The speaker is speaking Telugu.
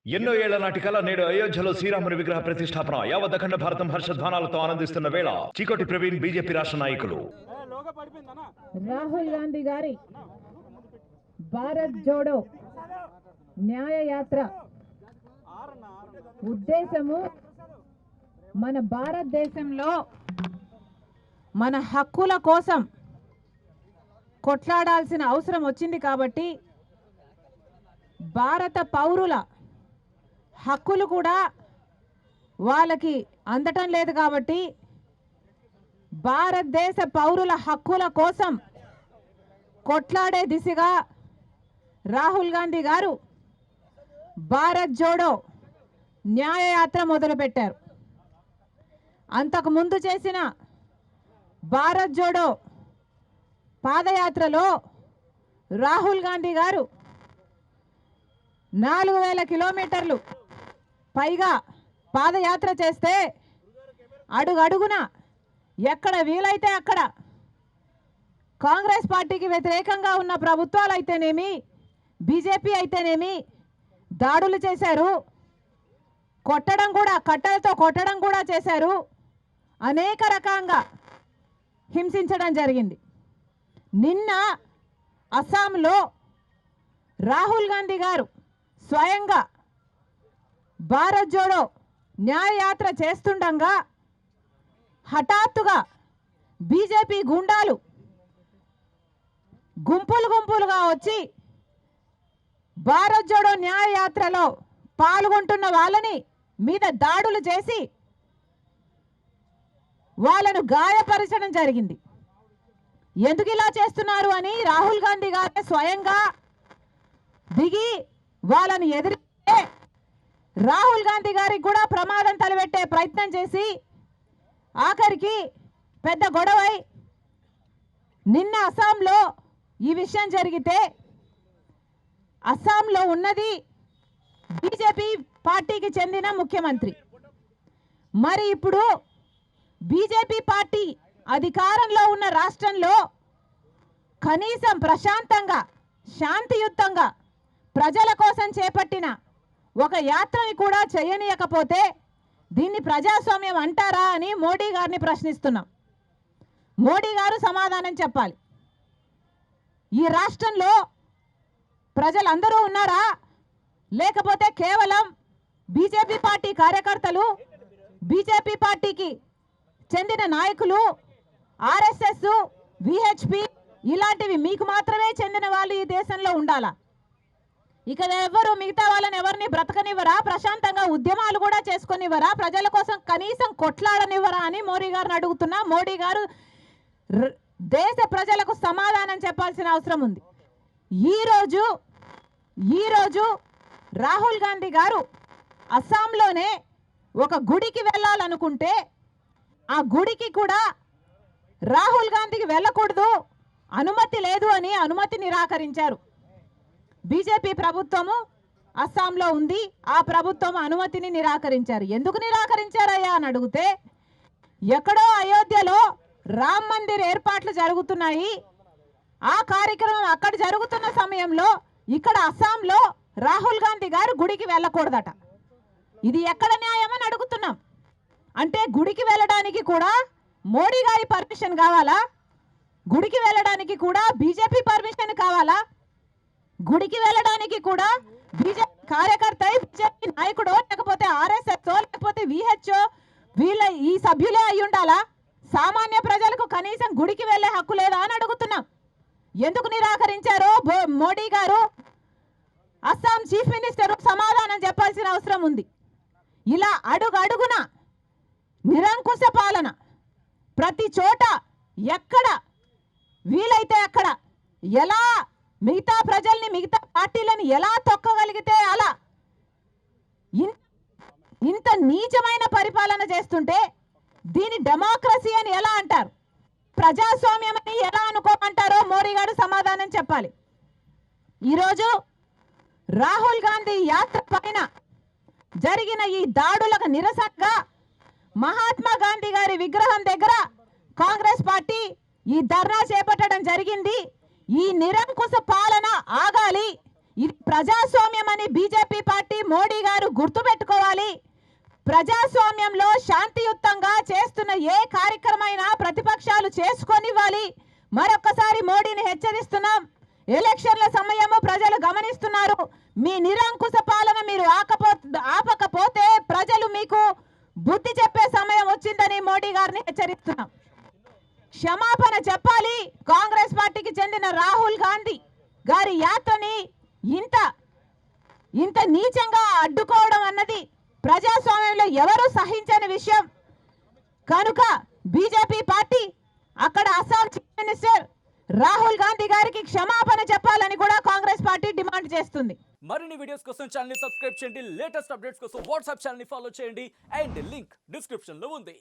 ఎన్నో ఏళ్ల నాటి కళ నేడు అయోధ్యలో శ్రీరాముని విగ్రహ ప్రతిష్టాపన. యావత్ అఖండ భారతం హర్షధ్వానాలతో ఆనందిస్తున్న వేళ చీకోటి ప్రవీణ్ బీజేపీ రాష్ట్ర నాయకులు. రాహుల్ గాంధీ గారి భారత్ జోడో న్యాయ యాత్ర ఉద్దేశము మన భారతదేశంలో మన హక్కుల కోసం కొట్లాడాల్సిన అవసరం వచ్చింది కాబట్టి భారత పౌరుల హక్కులు కూడా వాళ్ళకి అందటం లేదు కాబట్టి భారతదేశ పౌరుల హక్కుల కోసం కొట్లాడే దిశగా రాహుల్ గాంధీ గారు భారత్ జోడో న్యాయయాత్ర మొదలుపెట్టారు. అంతకు ముందు చేసిన భారత్ జోడో పాదయాత్రలో రాహుల్ గాంధీ గారు 4000 కిలోమీటర్లు పైగా పాదయాత్ర చేస్తే అడుగడుగున ఎక్కడ వీలైతే అక్కడ కాంగ్రెస్ పార్టీకి వ్యతిరేకంగా ఉన్న ప్రభుత్వాలు అయితేనేమి బీజేపీ అయితేనేమి దాడులు చేశారు, కొట్టడం కూడా కట్టలతో కొట్టడం కూడా చేశారు, అనేక రకంగా హింసించడం జరిగింది. నిన్న అస్సాంలో రాహుల్ గాంధీ గారు స్వయంగా భారత్ జోడో న్యాయయాత్ర చేస్తుండగా హఠాత్తుగా బీజేపీ గుండాలు గుంపులు గుంపులుగా వచ్చి భారత్ జోడో న్యాయయాత్రలో పాల్గొంటున్న వాళ్ళని మీద దాడులు చేసి వాళ్ళను గాయపరచడం జరిగింది. ఎందుకు ఇలా చేస్తున్నారు అని రాహుల్ గాంధీ గారు స్వయంగా దిగి వాళ్ళని ఎదిరిస్తే రాహుల్ గాంధీ గారికి కూడా ప్రమాదం తలపెట్టే ప్రయత్నం చేసి ఆఖరికి పెద్ద గొడవై నిన్న అస్సాంలో ఈ విషయం జరిగితే అస్సాంలో ఉన్నది బీజేపీ పార్టీకి చెందిన ముఖ్యమంత్రి. మరి ఇప్పుడు బీజేపీ పార్టీ అధికారంలో ఉన్న రాష్ట్రంలో కనీసం ప్రశాంతంగా శాంతియుతంగా ప్రజల కోసం చేపట్టిన ఒక యాత్రని కూడా చేయనీయకపోతే దీన్ని ప్రజాస్వామ్యం అంటారా అని మోడీ గారిని ప్రశ్నిస్తున్నాం. మోడీ గారు సమాధానం చెప్పాలి. ఈ రాష్ట్రంలో ప్రజలందరూ ఉన్నారా, లేకపోతే కేవలం బీజేపీ పార్టీ కార్యకర్తలు, బీజేపీ పార్టీకి చెందిన నాయకులు, ఆర్ఎస్ఎస్, విహెచ్పి ఇలాంటివి మీకు మాత్రమే చెందిన వాళ్ళు ఈ దేశంలో ఉండాలా? ఇక ఎవరు మిగతా వాళ్ళని ఎవరిని బ్రతకనివ్వరా, ప్రశాంతంగా ఉద్యమాలు కూడా చేసుకొనివ్వరా, ప్రజల కోసం కనీసం కొట్లాడనివ్వరా అని మోడీ గారిని అడుగుతున్నా. మోడీ గారు దేశ ప్రజలకు సమాధానం చెప్పాల్సిన అవసరం ఉంది. ఈరోజు రాహుల్ గాంధీ గారు అస్సాంలోనే ఒక గుడికి వెళ్ళాలనుకుంటే ఆ గుడికి కూడా రాహుల్ గాంధీకి వెళ్ళకూడదు, అనుమతి లేదు అని అనుమతి నిరాకరించారు. బీజేపీ ప్రభుత్వము అస్సాంలో ఉంది, ఆ ప్రభుత్వం అనుమతిని నిరాకరించారు. ఎందుకు నిరాకరించారయ్యా అని అడిగితే ఎక్కడో అయోధ్యలో రామ్ మందిర్ ఏర్పాట్లు జరుగుతున్నాయి, ఆ కార్యక్రమం అక్కడ జరుగుతున్న సమయంలో ఇక్కడ అస్సాంలో రాహుల్ గాంధీ గారు గుడికి వెళ్ళకూడదట. ఇది ఎక్కడ న్యాయమని అడుగుతున్నాం. అంటే గుడికి వెళ్ళడానికి కూడా మోడీ గారి పర్మిషన్ కావాలా? గుడికి వెళ్ళడానికి కూడా బీజేపీ పర్మిషన్ కావాలా? గుడికి వెళ్ళడానికి కూడా బీజేపీ కార్యకర్త, బీజేపీ నాయకుడో లేకపోతే ఆర్ఎస్ఎస్ లేకపోతే విహెచ్ఓ వీళ్ళ ఈ సభ్యులే అయి ఉండాలా? సామాన్య ప్రజలకు కనీసం గుడికి వెళ్ళే హక్కు లేదా అని అడుగుతున్నాం. ఎందుకు నిరాకరించారో మోడీ గారు, అస్సాం చీఫ్ మినిస్టర్ సమాధానం చెప్పాల్సిన అవసరం ఉంది. ఇలా అడుగడుగున నిరంకుశ పాలన, ప్రతి చోట ఎక్కడ వీలైతే అక్కడ ఎలా మిగతా ప్రజల్ని మిగతా పార్టీలను ఎలా తొక్కగలిగితే అలా ఇంత నీచమైన పరిపాలన చేస్తుంటే దీని డెమోక్రసీ అని ఎలా అంటారు, ప్రజాస్వామ్యం అని ఎలా అనుకోమంటారో మోడీ గారు సమాధానం చెప్పాలి. ఈరోజు రాహుల్ గాంధీ యాత్ర పైన జరిగిన ఈ దాడులకు నిరసనగా మహాత్మా గాంధీ గారి విగ్రహం దగ్గర కాంగ్రెస్ పార్టీ ఈ ధర్నా చేపట్టడం జరిగింది. ఈ నిరంకుశ పాలన ఆగాలి, ఇది ప్రజాస్వామ్యం అని బీజేపీ పార్టీ మోడీ గారు గుర్తుపెట్టుకోవాలి. ప్రజాస్వామ్యంలో శాంతియుతంగా చేస్తున్న ఏ కార్యక్రమైనా ప్రతిపక్షాలు చేసుకొనివ్వాలి. మరొకసారి మోడీని హెచ్చరిస్తున్నాం. ఎలక్షన్ల సమయము ప్రజలు గమనిస్తున్నారు. మీ నిరంకుశ పాలన మీరు ఆపకపోతే ప్రజలు మీకు బుద్ధి చెప్పే సమయం వచ్చిందని మోడీ గారిని హెచ్చరిస్తున్నాం. క్షమాపణ చెప్పాలి. కాంగ్రెస్ పార్టీకి చెందిన రాహుల్ గాంధీ గారి యాత్రని ఇంత నీచంగా అడ్డుకోవడం అన్నది ప్రజాస్వామ్యంలో ఎవరు సహించని విషయం. కనుక బీజేపీ పార్టీ అక్కడ అస్సాం చీఫ్ మినిస్టర్ రాహుల్ గాంధీ గారికి క్షమాపణ చెప్పాలని కూడా కాంగ్రెస్ పార్టీ డిమాండ్ చేస్తుంది. మరిన్ని వీడియోస్ కోసం ఛానల్ ని సబ్స్క్రైబ్ చేయండి. లేటెస్ట్ అప్డేట్స్ కోసం వాట్సాప్ ఛానల్ ని ఫాలో చేయండి. అండ్ లింక్ డిస్క్రిప్షన్ లో ఉంది.